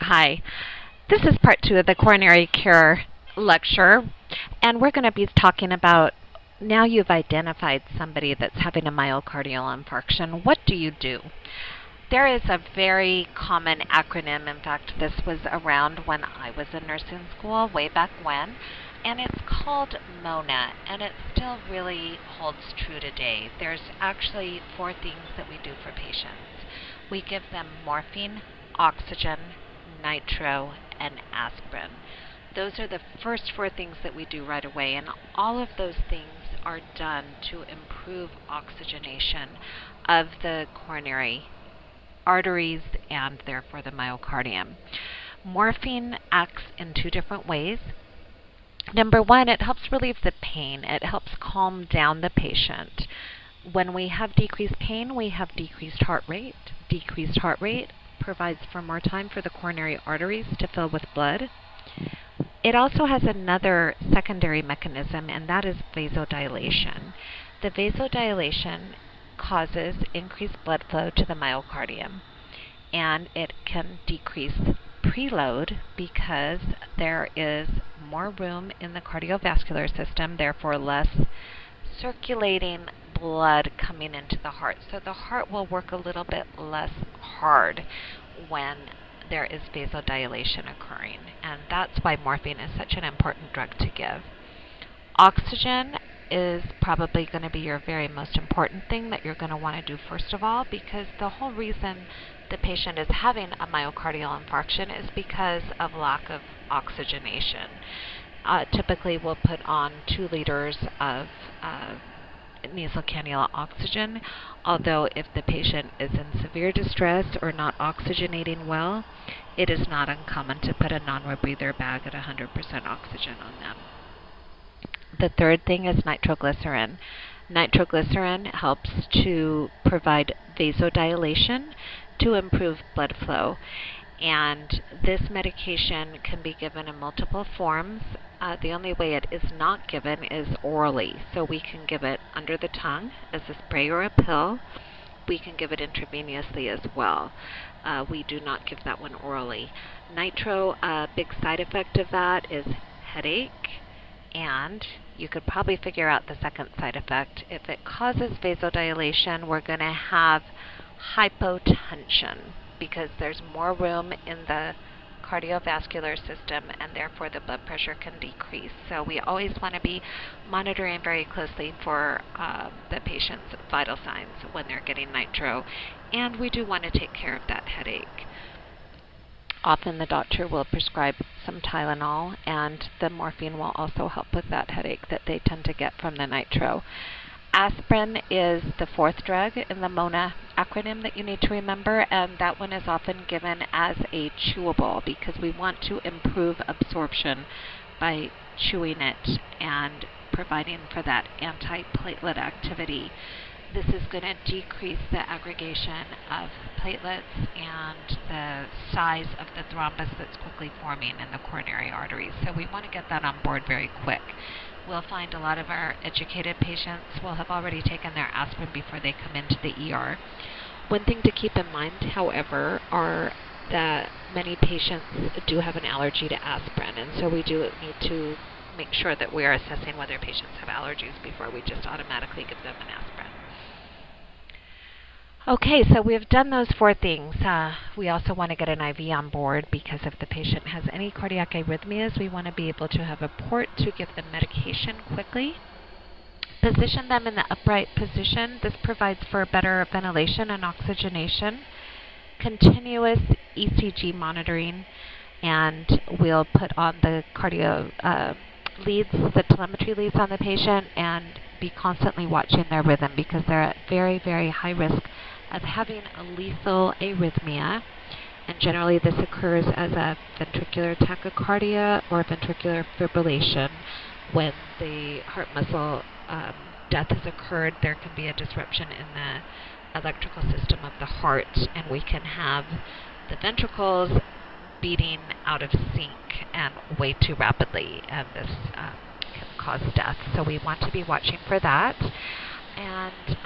Hi, this is part 2 of the coronary care lecture, and we're going to be talking about now you've identified somebody that's having a myocardial infarction. What do you do? There is a very common acronym. In fact, this was around when I was in nursing school way back when, and it's called MONA, and it still really holds true today. There's actually 4 things that we do for patients. We give them morphine, oxygen, nitro, and aspirin. Those are the first 4 things that we do right away, and all of those things are done to improve oxygenation of the coronary arteries and therefore the myocardium. Morphine acts in 2 different ways. Number 1, it helps relieve the pain. It helps calm down the patient. When we have decreased pain, we have decreased heart rate. Decreased heart rate provides for more time for the coronary arteries to fill with blood. It also has another secondary mechanism, and that is vasodilation. The vasodilation causes increased blood flow to the myocardium, and it can decrease preload because there is more room in the cardiovascular system, therefore less circulating blood coming into the heart. So the heart will work a little bit less hard when there is vasodilation occurring, and that's why morphine is such an important drug to give. Oxygen is probably going to be your very most important thing that you're going to want to do first of all, because the whole reason the patient is having a myocardial infarction is because of lack of oxygenation. Typically we'll put on 2 liters of nasal cannula oxygen, although if the patient is in severe distress or not oxygenating well, it is not uncommon to put a non-rebreather bag at 100% oxygen on them. The third thing is nitroglycerin. Nitroglycerin helps to provide vasodilation to improve blood flow. And this medication can be given in multiple forms. The only way it is not given is orally. So we can give it under the tongue as a spray or a pill. We can give it intravenously as well. We do not give that one orally. Nitro, a big side effect of that is headache, and you could probably figure out the second side effect. If it causes vasodilation, we're going to have hypotension, because there's more room in the cardiovascular system, and therefore the blood pressure can decrease. So we always want to be monitoring very closely for the patient's vital signs when they're getting nitro, and we do want to take care of that headache. Often the doctor will prescribe some Tylenol, and the morphine will also help with that headache that they tend to get from the nitro. Aspirin is the 4th drug in the MONA acronym that you need to remember, and that one is often given as a chewable because we want to improve absorption by chewing it and providing for that antiplatelet activity. This is going to decrease the aggregation of platelets and the size of the thrombus that's quickly forming in the coronary arteries. So we want to get that on board very quick. We'll find a lot of our educated patients will have already taken their aspirin before they come into the ER. One thing to keep in mind, however, are that many patients do have an allergy to aspirin, and so we do need to make sure that we are assessing whether patients have allergies before we just automatically give them an aspirin. Okay, so we've done those 4 things. We also want to get an IV on board because if the patient has any cardiac arrhythmias, we want to be able to have a port to give them medication quickly. Position them in the upright position. This provides for better ventilation and oxygenation. Continuous ECG monitoring, and we'll put on the cardio leads, the telemetry leads on the patient, and be constantly watching their rhythm because they're at very, very high risk of having a lethal arrhythmia. And generally this occurs as a ventricular tachycardia or ventricular fibrillation. When the heart muscle death has occurred, there can be a disruption in the electrical system of the heart, and we can have the ventricles beating out of sync and way too rapidly, and this can cause death. So we want to be watching for that. And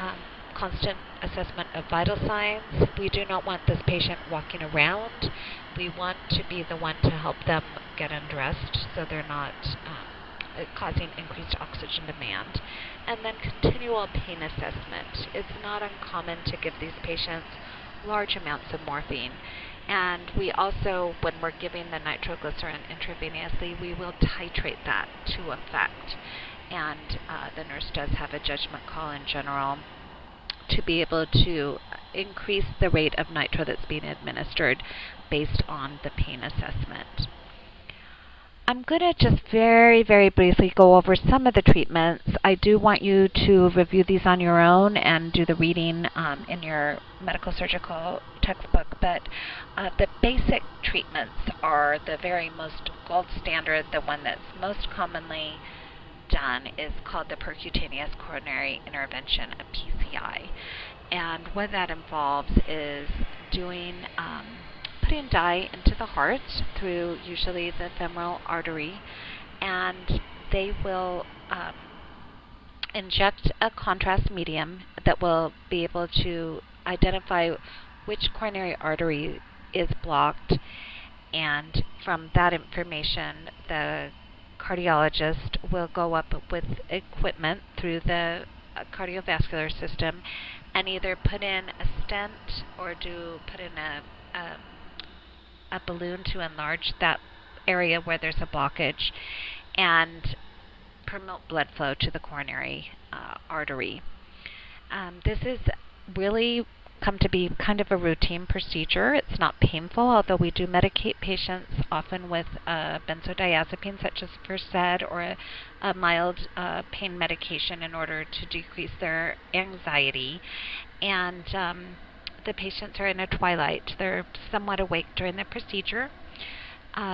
constant assessment of vital signs. We do not want this patient walking around. We want to be the one to help them get undressed so they're not causing increased oxygen demand. And then continual pain assessment. It's not uncommon to give these patients large amounts of morphine. And we also, when we're giving the nitroglycerin intravenously, we will titrate that to effect. And the nurse does have a judgment call in general to be able to increase the rate of nitro that's being administered based on the pain assessment. I'm going to just very, very briefly go over some of the treatments. I do want you to review these on your own and do the reading in your medical surgical textbook, but the basic treatments are the very most gold standard. The one that's most commonly done is called the percutaneous coronary intervention, a PCI. And what that involves is putting dye into the heart through usually the femoral artery, and they will inject a contrast medium that will be able to identify which coronary artery is blocked, and from that information the cardiologist will go up with equipment through the cardiovascular system and either put in a stent or put in a balloon to enlarge that area where there's a blockage and promote blood flow to the coronary artery. This is really come to be kind of a routine procedure. It's not painful, although we do medicate patients often with benzodiazepine such as Versed or a mild pain medication in order to decrease their anxiety. And the patients are in a twilight. They're somewhat awake during the procedure.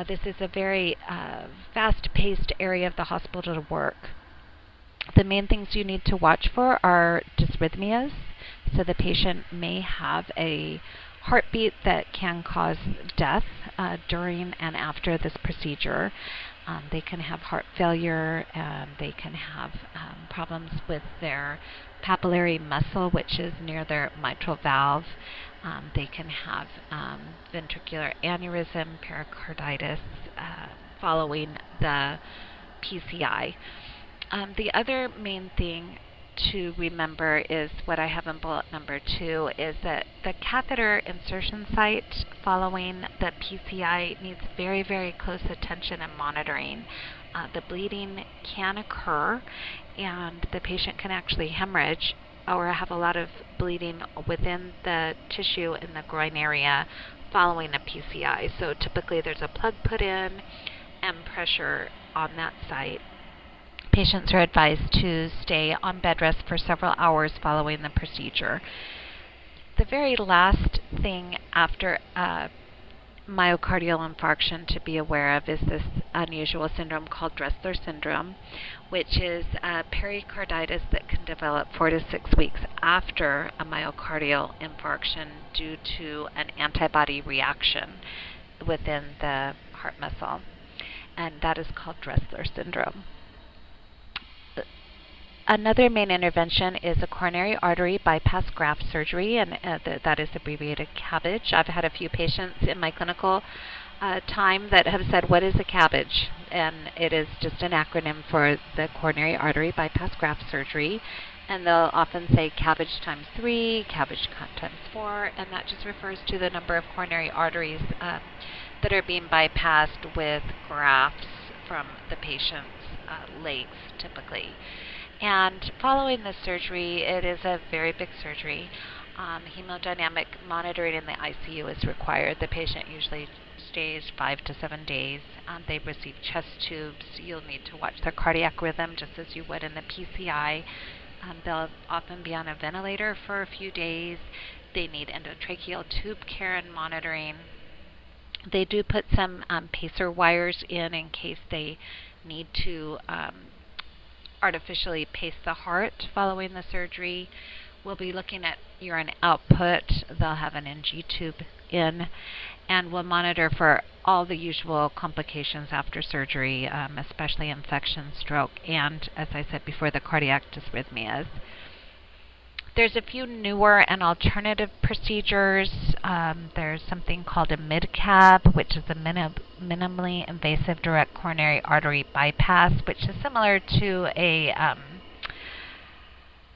This is a very fast-paced area of the hospital to work. The main things you need to watch for are dysrhythmias. So the patient may have a heartbeat that can cause death during and after this procedure. They can have heart failure, and they can have problems with their papillary muscle, which is near their mitral valve. They can have ventricular aneurysm, pericarditis following the PCI. The other main thing to remember is what I have in bullet number 2 is that the catheter insertion site following the PCI needs very, very close attention and monitoring. The bleeding can occur and the patient can actually hemorrhage or have a lot of bleeding within the tissue in the groin area following a PCI. So typically there's a plug put in and pressure on that site. Patients are advised to stay on bed rest for several hours following the procedure. The very last thing after myocardial infarction to be aware of is this unusual syndrome called Dressler syndrome, which is pericarditis that can develop 4 to 6 weeks after a myocardial infarction due to an antibody reaction within the heart muscle, and that is called Dressler syndrome. Another main intervention is a coronary artery bypass graft surgery, and that is abbreviated CABG. I've had a few patients in my clinical time that have said, "What is a CABG?" And it is just an acronym for the coronary artery bypass graft surgery. And they'll often say CABG times 3, CABG times 4, and that just refers to the number of coronary arteries that are being bypassed with grafts from the patient's legs, typically. And following the surgery, it is a very big surgery. Hemodynamic monitoring in the ICU is required. The patient usually stays 5 to 7 days. They receive chest tubes. You'll need to watch their cardiac rhythm just as you would in the PCI. They'll often be on a ventilator for a few days. They need endotracheal tube care and monitoring. They do put some pacer wires in case they need to artificially pace the heart following the surgery. We'll be looking at urine output. They'll have an NG tube in, and we'll monitor for all the usual complications after surgery, especially infection, stroke, and, as I said before, the cardiac dysrhythmias. There's a few newer and alternative procedures. There's something called a MIDCAB, which is a minimally invasive direct coronary artery bypass, which is similar to a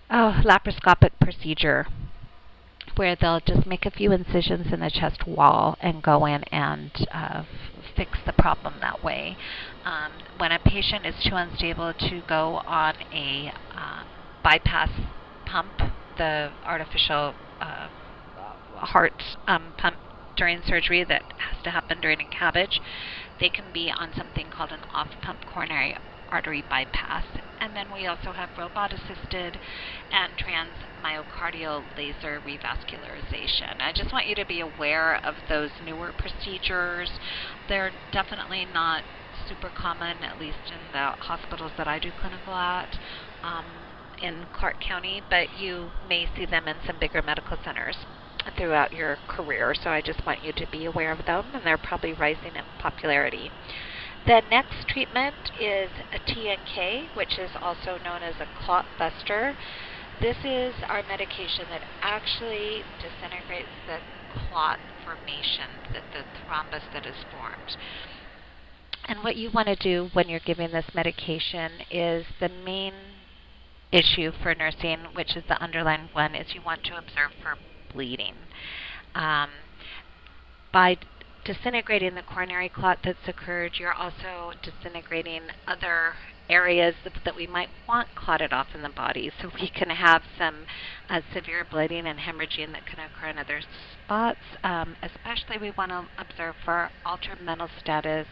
laparoscopic procedure, where they'll just make a few incisions in the chest wall and go in and fix the problem that way. When a patient is too unstable to go on a bypass pump, the artificial heart pump during surgery that has to happen during a CABG, they can be on something called an off-pump coronary artery bypass. And then we also have robot-assisted and transmyocardial laser revascularization. I just want you to be aware of those newer procedures. They're definitely not super common, at least in the hospitals that I do clinical at in Clark County, but you may see them in some bigger medical centers throughout your career. So I just want you to be aware of them, and they're probably rising in popularity. The next treatment is a TNK, which is also known as a clot buster. This is our medication that actually disintegrates the clot formation, the thrombus that is formed. And what you want to do when you're giving this medication is the main issue for nursing, which is the underlying one, is you want to observe for bleeding. By disintegrating the coronary clot that's occurred, you're also disintegrating other areas that we might want clotted off in the body. So we can have some severe bleeding and hemorrhaging that can occur in other spots. Especially we want to observe for altered mental status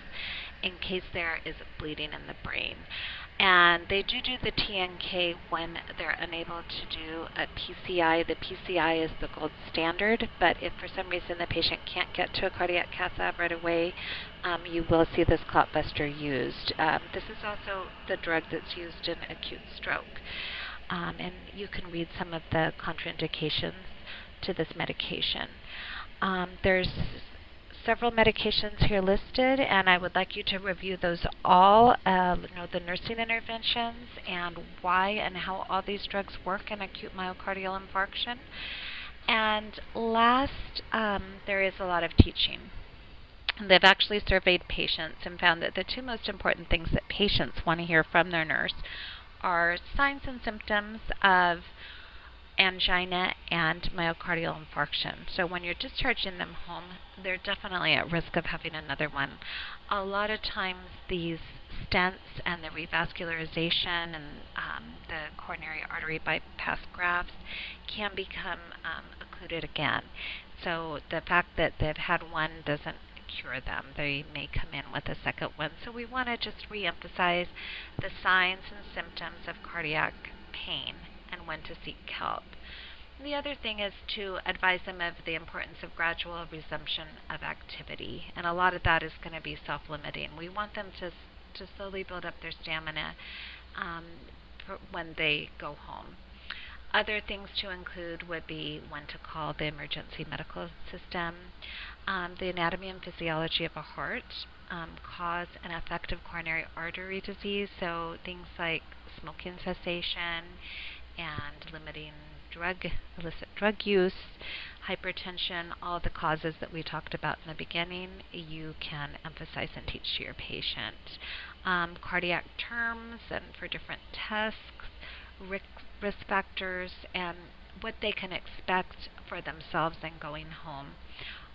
in case there is bleeding in the brain. And they do the TNK when they're unable to do a PCI. The PCI is the gold standard, but if for some reason the patient can't get to a cardiac cath lab right away, you will see this clot buster used. This is also the drug that's used in acute stroke. And you can read some of the contraindications to this medication. There's several medications here listed, and I would like you to review those all, know the nursing interventions and why and how all these drugs work in acute myocardial infarction. And last, there is a lot of teaching. They've actually surveyed patients and found that the two most important things that patients want to hear from their nurse are signs and symptoms of angina and myocardial infarction. So when you're discharging them home, they're definitely at risk of having another one. A lot of times these stents and the revascularization and the coronary artery bypass grafts can become occluded again. So the fact that they've had one doesn't cure them. They may come in with a second one. So we want to just reemphasize the signs and symptoms of cardiac pain and when to seek help. The other thing is to advise them of the importance of gradual resumption of activity, and a lot of that is going to be self-limiting. We want them to slowly build up their stamina when they go home. Other things to include would be when to call the emergency medical system, the anatomy and physiology of a heart, cause and effect of coronary artery disease, so things like smoking cessation and limiting illicit drug use, hypertension, all the causes that we talked about in the beginning, you can emphasize and teach to your patient. Cardiac terms and for different tests, risk factors, and what they can expect for themselves and going home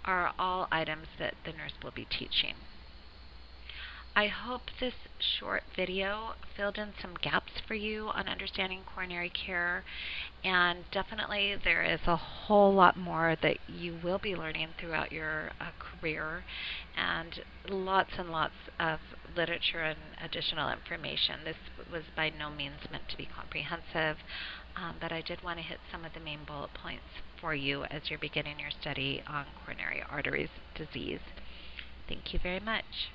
are all items that the nurse will be teaching. I hope this short video filled in some gaps for you on understanding coronary care, and definitely there is a whole lot more that you will be learning throughout your career, and lots of literature and additional information. This was by no means meant to be comprehensive, but I did want to hit some of the main bullet points for you as you're beginning your study on coronary arteries disease. Thank you very much.